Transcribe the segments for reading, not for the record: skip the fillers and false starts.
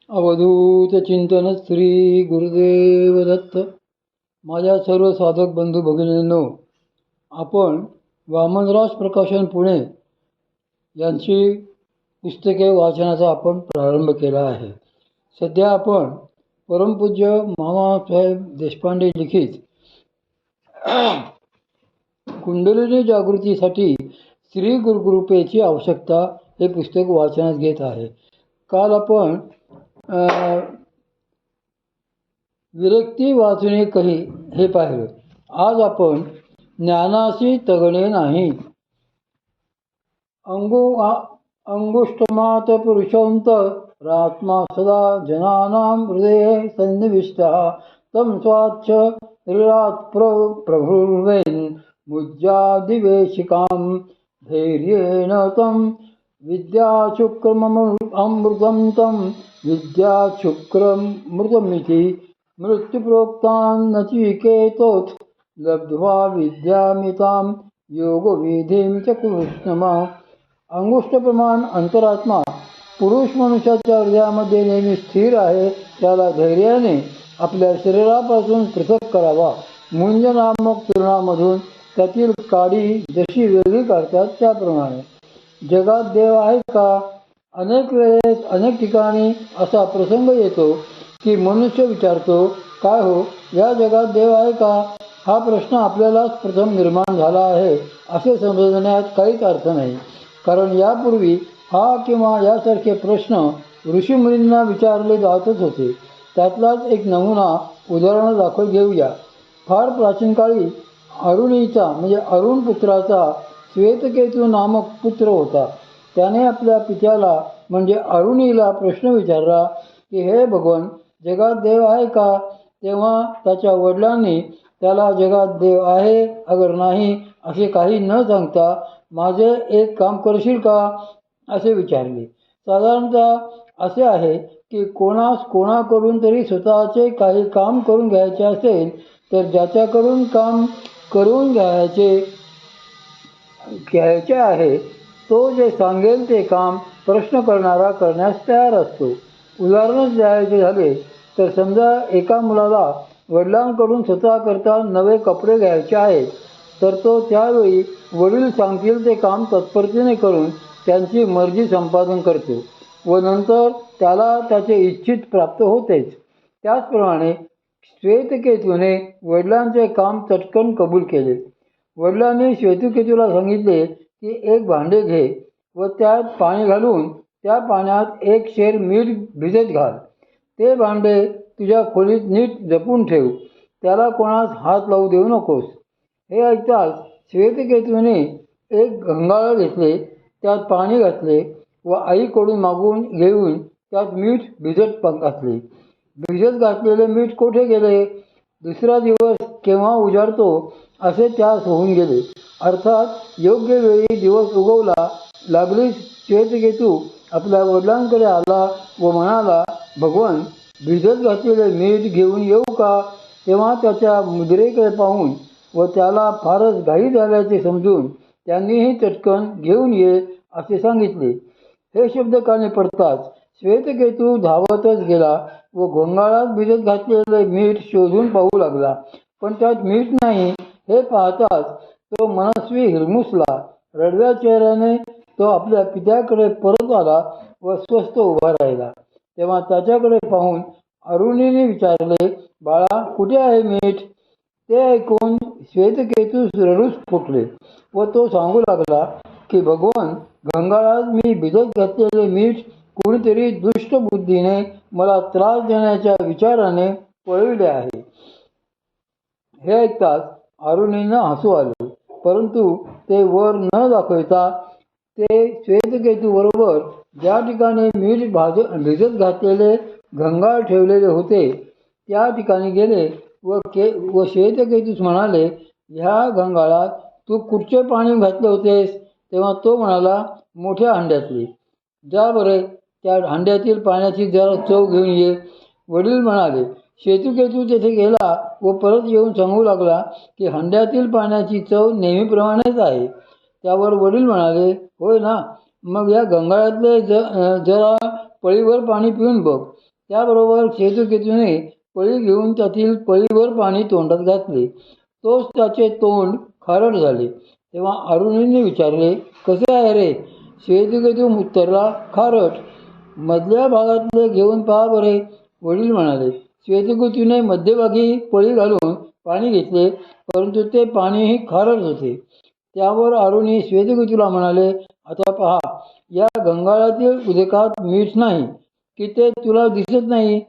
अवधूत चिंतन श्री गुरुदेव दत्त. माझ्या सर्व साधक बंधू भगिनींनो, आपण वामनराज प्रकाशन पुणे यांची पुस्तके वाचनाचा आपण प्रारंभ केला आहे. सध्या आपण परमपूज्य मामासाहेब देशपांडे लिखित कुंडलिनी जागृतीसाठी श्री गुरुकृपेची आवश्यकता हे पुस्तक वाचनात घेत आहे. काल आपण विरक्ती वाचणे कही हे पाहिलं. आज आपण ज्ञानाशी तगणे नाही. अंगुष्ठमात पुरुषोंत रात्मा सदा जनानां हृदये सन्निविष्टः तं स्वाच्छ लीलात् प्रभुर्वेन् मुज्जादिवेशिकां धैर्येण तं विद्याशुक्रममृतं तं विद्याशुक्रमृतमिति मृत्युप्रोक्तान्नचिकेतोऽथ लब्ध्वा विद्यामितां योगविधिं च कृष्णमा. अंगुष्ठप्रमाण अंतरात्मा पुरुष मनुष्याच्या हृदयामध्ये नेहमी स्थिर आहे. त्याला धैर्याने आपल्या शरीरापासून पृथक करावा. मुंज नामक चूर्णामधून त्यातील काडी जशी वेगळी काढतात त्याप्रमाणे. जगात देव आहे का? अनेक वेळेस अनेक ठिकाणी असा प्रसंग येतो की मनुष्य विचारतो, काय हो, या जगात देव आहे का? हा प्रश्न आपल्यालाच प्रथम निर्माण झाला आहे असे समजण्यात काहीच अर्थ नाही. कारण यापूर्वी हा किंवा यासारखे प्रश्न ऋषीमुनींना विचारले जातच होते. त्यातलाच एक नमुना उदाहरण दाखल घेऊया. फार प्राचीन काळी अरुणीचा म्हणजे अरुण पुत्राचा श्वेतकेतू नामक पुत्र होता. त्याने आपल्या पित्याला म्हणजे अरुणीला प्रश्न विचारला की, हे भगवान, जगात देव आहे का? तेव्हा त्याच्या वडिलांनी त्याला जगात देव आहे अगर नाही असे काही न सांगता माझे एक काम करशील का असे विचारले. साधारणतः असे आहे की कोणाकडून तरी स्वतःचे काही काम करून घ्यायचे असेल तर ज्याच्याकडून काम करून घ्यायचे आहे तो जे सांगेल ते काम प्रश्न करणारा करण्यास तयार असतो. उदाहरणच द्यायचे झाले तर समजा एका मुलाला वडिलांकडून स्वतःकरता नवे कपडे घ्यायचे आहेत तर तो त्यावेळी वडील सांगतील ते काम तत्परतेने करून त्यांची मर्जी संपादन करतो व नंतर त्याला त्याचे इच्छित प्राप्त होतेच. त्याचप्रमाणे श्वेतकेतूने वडिलांचे काम चटकन कबूल केले. वडिलांनी श्वेतकेतूला सांगितले की एक भांडे घे व त्यात पाणी घालून त्या पाण्यात एक शेर मीठ भिजत घाल. ते भांडे तुझ्या खोलीत नीट जपून ठेव. त्याला कोणास हात लावू देऊ नकोस. हे ऐकताच श्वेतकेतूने एक गंगाळ घेतले, त्यात पाणी घातले व आईकडून मागून घेऊन त्यात मीठ भिजत घातले. भिजत घातलेले मीठ कोठे गेले? दुसरा दिवस केव्हा उजाडतो असे त्यास होऊन गेले. अर्थात योग्य वेळी दिवस उगवला लागलीच श्वेतकेतू आपल्या वडिलांकडे आला व म्हणाला, भगवान, भिजत घातलेले मीठ घेऊन येऊ का? तेव्हा त्याच्या मुद्रेकडे पाहून व त्याला फारच घाई झाल्याचे समजून त्यांनीही चटकन घेऊन ये असे सांगितले. हे शब्द कानी पडताच श्वेतकेतू धावतच गेला व घोंगाळात भिजत घातलेले मीठ शोधून पाहू लागला. पण त्यात मीठ नाही हे पाहताच तो मनस्वी हिरमुसला. रडव्या चेहऱ्याने तो आपल्या पित्याकडे परत आला व स्वस्थ उभा राहिला. तेव्हा त्याच्याकडे पाहून अरुणीने विचारले, बाळा, कुठे आहे मीठ? ते ऐकून श्वेतकेतू रडूच फुटले व तो सांगू लागला की, भगवान, गंगाळात मी भिजत घातलेले मीठ कुणीतरी दुष्ट बुद्धीने मला त्रास देण्याच्या विचाराने पळविले आहे. हे ऐकताच अरुणींना हसू आले, परंतु ते वर न दाखवता ते श्वेतकेतू बरोबर ज्या ठिकाणी मीठ भिजत घातलेले गंगाळ ठेवलेले होते त्या ठिकाणी गेले व श्वेतकेतूस म्हणाले, ह्या गंगाळात तू कुठचे पाणी घातले होतेस? तेव्हा तो म्हणाला, मोठ्या हंड्यातले. जा बरे, त्या हंड्यातील पाण्याची जरा चव घेऊन ये. वडील म्हणाले. श्वेतकेतू तेथे गेला व परत येऊन सांगू लागला की हंड्यातील पाण्याची चव नेहमीप्रमाणेच आहे. त्यावर वडील म्हणाले, होय ना, मग या गंगाळातले जरा पळीभर पाणी पिऊन बघ. त्याबरोबर केतुकेतूने पळी घेऊन त्यातील पळीवर पाणी तोंडात घातले. तोच त्याचे तोंड खारट झाले. तेव्हा अरुणींनी विचारले, कसे आहे रे? केतू उत्तरला, खारट. मधल्या भागातले घेऊन पहा बरे. वडील म्हणाले. केतुने मध्यभागी पळी घालून पाणी घेतले, परंतु ते पाणीही खारट होते. त्यावर अरुणी श्वेतकेतूला म्हणाले, आता पहा, या गंगाळातील उदकात मीठ नाही की ते तुला दिसत नाही?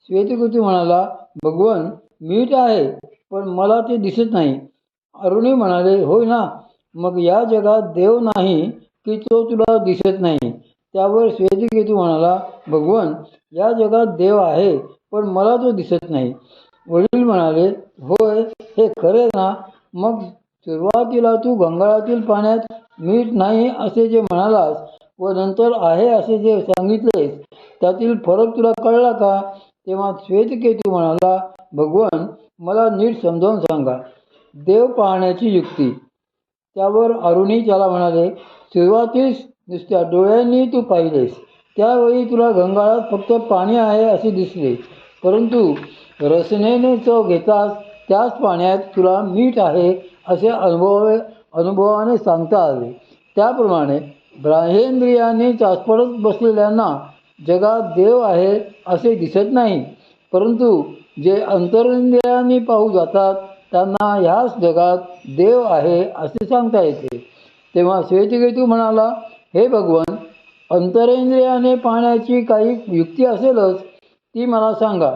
श्वेतकेतू म्हणाला, भगवन, मीठ आहे, पण मला ते दिसत नाही. अरुणी म्हणाले, होय ना, मग या जगात देव नाही की तो तुला दिसत नाही? त्यावर श्वेतकेतू म्हणाला, भगवन, या जगात देव आहे, पण मला तो दिसत नाही. वडील म्हणाले, होय, हे खरे ना? मग सुरुवातीला तू गंगाळातील पाण्यात मीठ नाही असे जे म्हणालास व नंतर आहे असे जे सांगितलेस, त्यातील फरक तुला कळला का? तेव्हा श्वेतकेतू म्हणाला, भगवन, मला नीट समजावून सांगा देव पाहण्याची युक्ती. त्यावर अरुणी त्याला म्हणाले, सुरुवातीस नुसत्या डोळ्यांनी तू पाहिलेस, त्यावेळी तुला गंगाळात फक्त पाणी आहे असे दिसले, परंतु रसनेने चव घेताच त्याच पाण्यात तुला मीठ आहे असे अनुभवाने सांगता आले. त्याप्रमाणे बाह्येंद्रियांनी चाचपडत बसलेल्यांना जगात देव आहे असे दिसत नाही, परंतु जे अंतरेंद्रियांनी पाहू जातात त्यांना ह्याच जगात देव आहे असे सांगता येते. तेव्हा श्वेतकेतू म्हणाला, हे भगवन, अंतरेंद्रियाने पाहण्याची काही युक्ती असेलच, ती मला सांगा.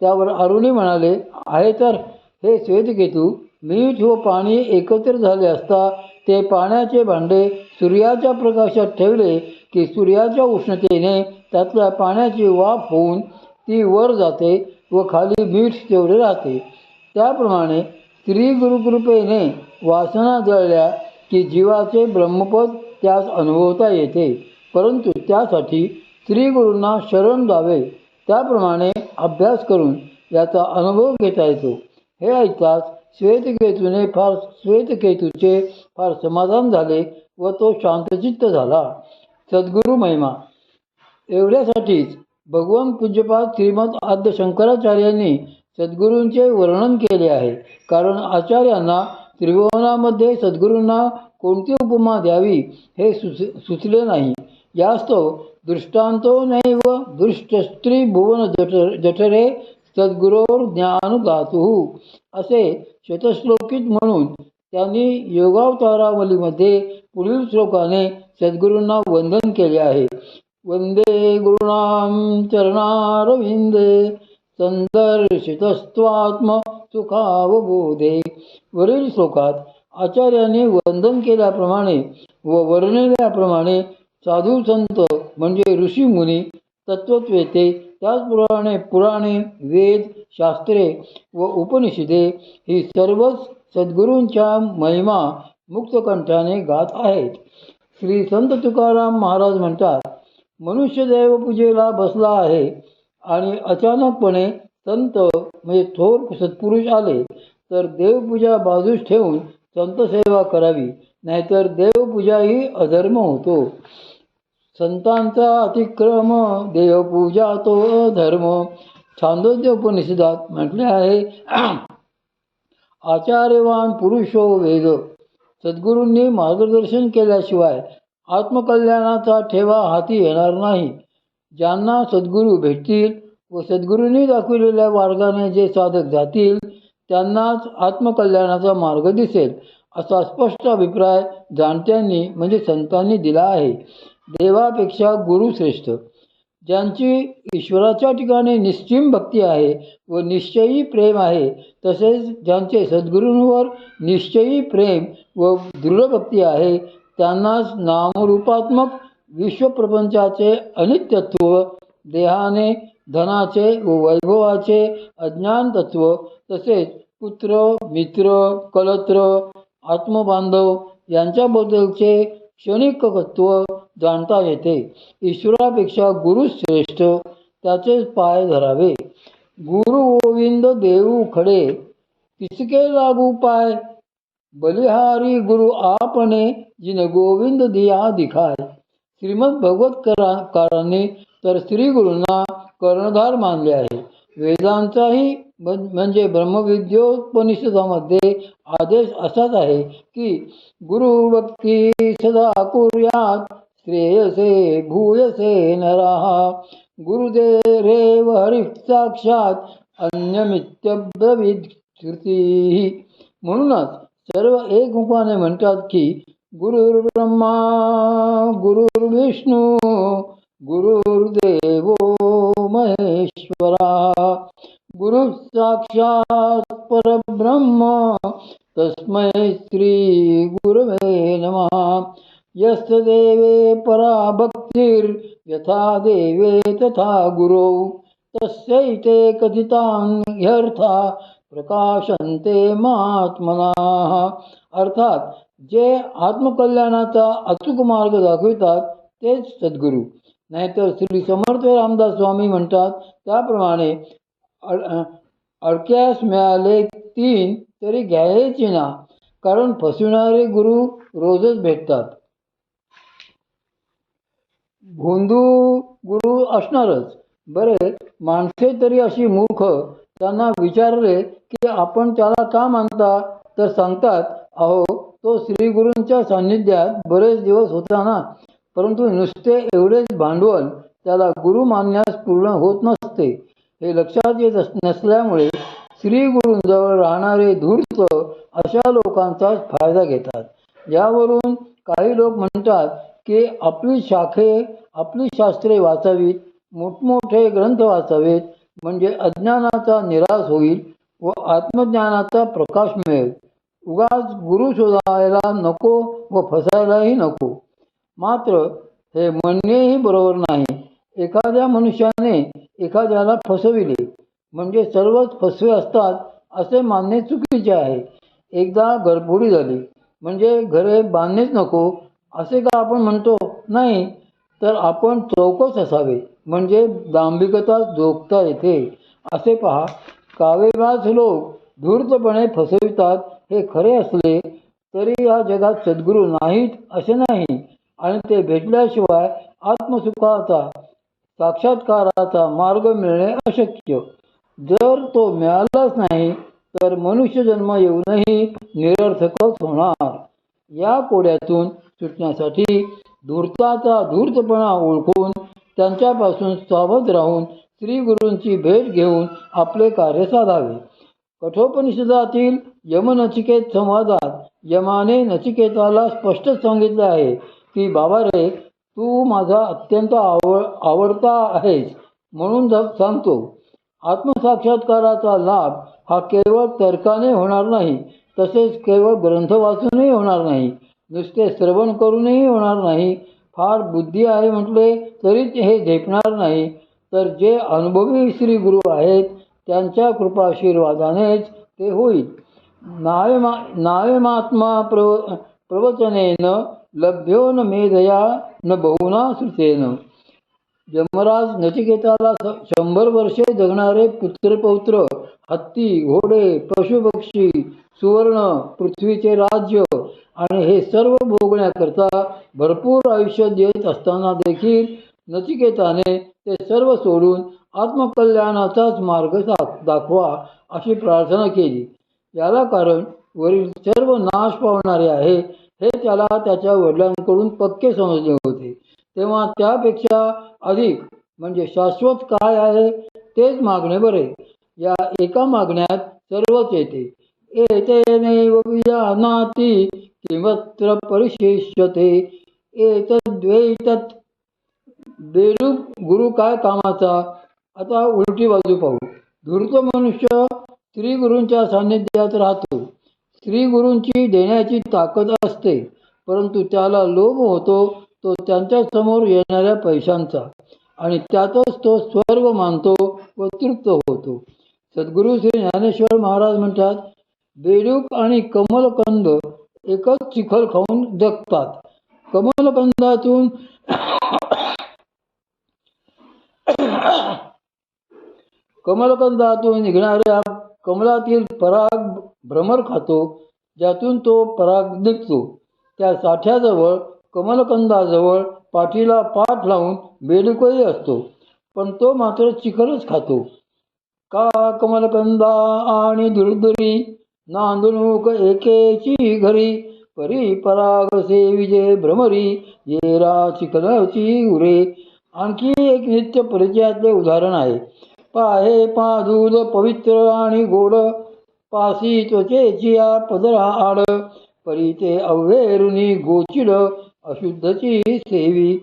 त्यावर अरुणी म्हणाले, आहे तर. हे श्वेतकेतू, मीठ व पाणी एकत्र झाले असता ते पाण्याचे भांडे सूर्याच्या प्रकाशात ठेवले की सूर्याच्या उष्णतेने त्यातल्या पाण्याची वाफ होऊन ती वर जाते व खाली मीठ तेवढे राहते. त्याप्रमाणे स्त्री गुरुकृपेने वासना जळल्या की जीवाचे ब्रह्मपद त्यास अनुभवता येते, परंतु त्यासाठी स्त्रीगुरूंना शरण जावे. त्याप्रमाणे अभ्यास करून याचा अनुभव घेता येतो. हे ऐकताच श्वेतकेतूचे फार समाधान झाले व तो शांतचित्त झाला. सद्गुरु महिमा. एवढ्यासाठीच भगवान पूज्यपाद श्रीमद आद्य शंकराचार्यांनी सद्गुरूंचे वर्णन केले आहे. कारण आचार्यांना त्रिभुवनामध्ये सद्गुरूंना कोणती उपमा द्यावी हे सुचले नाही. यास्तव दृष्टांतो नैव दृष्टस्त्री भुवन जठरे सद्गुरोर ज्ञान गातुः असे शतश्लोकीत म्हणून त्यांनी योगावतारावलीमध्ये पुढील श्लोकाने सद्गुरूंना वंदन केले आहे. वंदे गुरुणाम चरणारविंदे संदर्शितस्त्वात्म सुखावबोधे. वरील श्लोकात आचार्यांनी वंदन केल्याप्रमाणे व वर्णिल्याप्रमाणे साधू संत म्हणजे ऋषी मुनी, तत्वत्वेते, त्याचप्रमाणे पुराणे, वेद, शास्त्रे व उपनिषदे ही सर्वच सद्गुरूंच्या महिमा मुक्तकंठाने गात आहेत. श्री संत तुकाराम महाराज म्हणतात, मनुष्य देवपूजेला बसला आहे आणि अचानकपणे संत म्हणजे थोर सत्पुरुष आले तर देवपूजा बाजूस ठेवून संतसेवा करावी, नाहीतर देवपूजाही अधर्म होतो. संतांचा अतिक्रम देवपूजा तो अधर्म. छांदोग्य उपनिषदात म्हटले आहे, आचार्यवान पुरुषो वेद. सद्गुरूंनी मार्गदर्शन केल्याशिवाय आत्मकल्याणाचा ठेवा हाती येणार नाही. ज्यांना सद्गुरू भेटतील व सद्गुरूंनी दाखविलेल्या मार्गाने जे साधक जातील त्यांनाच आत्मकल्याणाचा मार्ग दिसेल, असा स्पष्ट अभिप्राय जाणत्यांनी म्हणजे संतांनी दिला आहे. देवापेक्षा गुरु श्रेष्ठ. ज्यांची ईश्वराच्या ठिकाणी निश्चिम भक्ती आहे व निश्चयी प्रेम आहे, तसेच ज्यांचे सद्गुरूंवर निश्चयी प्रेम व दृढ भक्ती आहे, त्यांनाच नामरूपात्मक विश्वप्रपंचाचे अनित्यत्व, देहाने, धनाचे व वैभवाचे अज्ञान तत्व, तसेच पुत्र, मित्र, कलत्र, आत्मबांधव यांच्याबद्दलचे क्षणिकत्व जाणता येते. ईश्वरापेक्षा गुरु श्रेष्ठ, त्याचेच पाय धरावे. गुरु गोविंद देऊ खडे, किसके लागू पाय. बलिहारी गुरु आपणे, जिन गोविंद दिया दिखाय. श्रीमद भगवतकारांनी तर श्री गुरूंना कर्णधार मानले आहे. वेदांचाही म्हणजे ब्रह्मविद्योपनिषदामध्ये आदेश असाच आहे की गुरुभक्ती सदा कुर्यात श्रेयसे भूयसे नराः. गुरुदेव हरी साक्षात अन्यमित्यब्रवीत श्रुतीः. म्हणूनच सर्व एकमुखाने म्हणतात की गुरुर्ब्रह्मा गुरुर्विष्णू गुरुर्देवो महेश्वरा गुरु साक्षात परब्रह्म तस्मै श्री गुरवे नमः. यस्य देवे परा भक्तिर् यथा देवे तथा गुरौ तस्यैते कथितान् ह्यर्था प्रकाशन्ते महात्मनाः. अर्थात जे आत्मकल्याणाचा अचूक मार्ग दाखवितात तेच सद्गुरू. नाहीतर श्री समर्थ रामदास स्वामी म्हणतात त्याप्रमाणे अडक्यास मिळाले 3 तरी घ्यायचे ना, कारण फसविणारे गुरु रोजच भेटतात. भोंदू गुरु असणारच. बरे माणसे तरी अशी मूर्ख, त्यांना विचारले की आपण त्याला का मानता तर सांगतात, अहो तो श्री गुरूंच्या सान्निध्यात बरेच दिवस होता ना. परंतु नुसते एवढेच भांडवल त्याला गुरु मानण्यास पूर्ण होत नसते. हे लक्षात येत नसल्यामुळे श्री गुरूंजवळ राहणारे धूर्त अशा लोकांचाच फायदा घेतात. यावरून काही लोक म्हणतात की आपली शास्त्रे वाचावीत, मोठमोठे ग्रंथ वाचावेत, म्हणजे अज्ञानाचा निराश होईल व आत्मज्ञानाचा प्रकाश मिळेल. उगाच गुरु शोधायला नको व फसायलाही नको. मात्र हे म्हणणेही बरोबर नाही. एखाद्या मनुष्याने एखाद्याला फसविले म्हणजे सर्वच फसवे असतात असे मानणे चुकीचे आहे. एकदा घरफोडी झाली म्हणजे घरे बांधणेच नको असे का आपण म्हणतो? नाही, तर आपण चौकस असावे म्हणजे दांभिकता जोखता येते. असे पहा, कावेबाज लोक धूर्तपणे फसवितात हे खरे असले तरी या जगात सद्गुरू नाहीत असे नाही, आणि ते भेटल्याशिवाय आत्मसुखाचा साक्षात्काराचा मार्ग मिळणे अशक्य. जर तो मिळालाच नाही तर मनुष्य जन्म येऊनही निरर्थकच होणार. या कोड्यातून सुटण्यासाठी धूर्ताचा धूर्तपणा ओळखून त्यांच्यापासून सावध राहून श्री गुरूंची भेट घेऊन आपले कार्य साधावे. कठोपनिषदातील यमनचिकेत संवादात यमाने नचिकेताला स्पष्ट सांगितले आहे की बाबा रे, तू माझा अत्यंत आवडता आहेस म्हणून सांगतो. आत्मसाक्षात्काराचा लाभ हा केवळ तर्काने होणार नाही, तसेच केवळ ग्रंथ वाचूनही होणार नाही, नुसते श्रवण करूनही होणार नाही, फार बुद्धी आहे म्हटले तरी हे झेपणार नाही, तर जे अनुभवी श्री गुरु आहेत त्यांच्या कृपाशीर्वादानेच ते होईल. नायमात्मा प्रवचनेन लभ्यो न मेधया न बहुना श्रुतेन. यमराज नचिकेताला 100 वर्षे जगणारे पुत्रपौत्र, हत्ती, घोडे, पशुपक्षी, सुवर्ण, पृथ्वीचे राज्य आणि हे सर्व भोगण्याकरता भरपूर आयुष्य देत असताना देखील नचिकेताने ते सर्व सोडून आत्मकल्याणाचाच मार्ग दाखवा अशी प्रार्थना केली. याला कारण वरील सर्व नाश पावणारे आहे हे त्याला त्याच्या वडिलांकडून पक्के समजले होते. तेव्हा त्यापेक्षा अधिक म्हणजे शाश्वत काय आहे तेच मागणे बरे. या एका मागण्यात सर्वच येते. एतेनैव विजानाति किमत्र परिशिष्यते एतद्वैतत्. बेडूक गुरु काय कामाचा? आता उलटी बाजू पाहू. धूर्त मनुष्य श्री गुरूंच्या सान्निध्यात राहतो. श्री गुरूंची देण्याची ताकद असते, परंतु त्याला लोभ होतो तो त्यांच्या समोर येणाऱ्या पैशांचा, आणि त्यातच तो स्वर्ग मानतो व तृप्त होतो. सद्गुरू श्री ज्ञानेश्वर महाराज म्हणतात, बेडूक आणि कमलकंद एकच चिखल खाऊन जगतात. कमलकंदातून निघणाऱ्या कमलातील पराग भ्रमर खातो, ज्यातून तो पराग निघतो. त्या साठ्याजवळ कमलकंदाजवळ पाठीला पाठ लावून बेडूकही असतो. पण तो मात्र चिखलच खातो. का कमलकंदा आणि दुर्दुरी नांदणूक एकेची घरी परी पराग सेविजे भ्रमरी येरा चिखलची उरे. आणखी एक नित्य परिचयातले उदाहरण आहे. पाहे पा दूध पवित्र आणि गोड पासी त्वचेची पदरा आड परी ते अव्हेरुनी गोचिड अशुद्धची सेवी.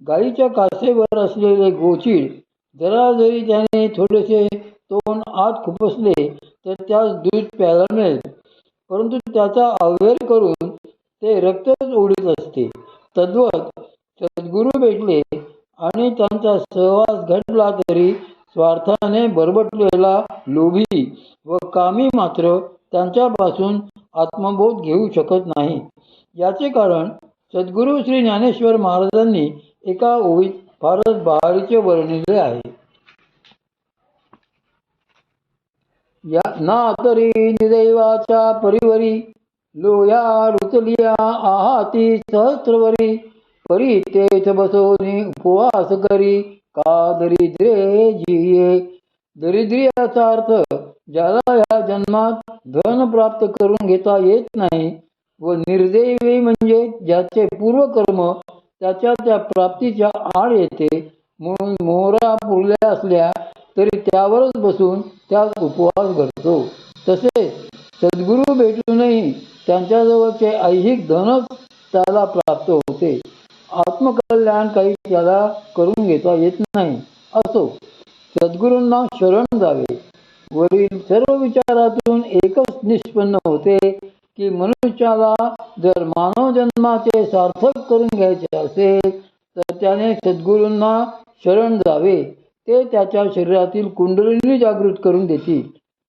गाईच्या कासेवर असलेले गोचिड जरा जरी त्याने थोडेसे तोंड आत खुपसले तर त्यास दूध प्यायला मिळेल, परंतु त्याचा अव्हेर करून ते रक्तच ओढीत असते. तद्वत सद्गुरू भेटले आणि त्यांचा सहवास घडला तरी स्वार्थाने बरबटलेला लोभी व कामी मात्र त्यांच्यापासून आत्मबोध घेऊ शकत नाही. याचे कारण सद्गुरू श्री ज्ञानेश्वर महाराजांनी एका ओळीत फारच बहारीचे वर्णिले आहे. या ना तरी निदैवाच्या परिवरी लोया रुचलिया आहाती सहस्रवरी परी तेथ बसवनी उपवास करी का दरिद्रे जिये. दरिद्री याचा अर्थ ज्याला या जन्मात धन प्राप्त करून घेता येत नाही व निर्दैवी म्हणजे ज्याचे पूर्वकर्म त्याच्या त्या प्राप्तीच्या आड येते, म्हणून मोहरा पुरल्या असल्या तरी त्यावरच बसून त्यात उपवास घडतो. तसेच सद्गुरू भेटूनही त्यांच्याजवळचे ऐहिक धनच त्याला प्राप्त होते. आत्मकल्याण काही त्याला करून घेता येत नाही. असो, सद्गुरूंना शरण जावे. वरील सर्व विचारातून एकच निष्पन्न होते की मनुष्याला जर मानव जन्माचे सार्थक करून घ्यायचे असेल तर त्याने सद्गुरूंना शरण जावे. ते त्याच्या शरीरातील कुंडलिनी जागृत करून देतील,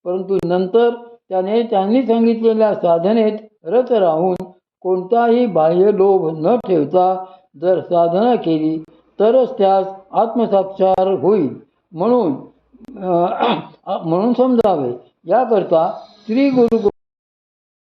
परंतु नंतर त्याने त्यांनी सांगितलेल्या साधनेत रत राहून कोणताही बाह्य लोभ न ठेवता जर साधना केली तरच त्यास आत्मसाक्षार होईल म्हणून समजावे. याकरता श्री गुरु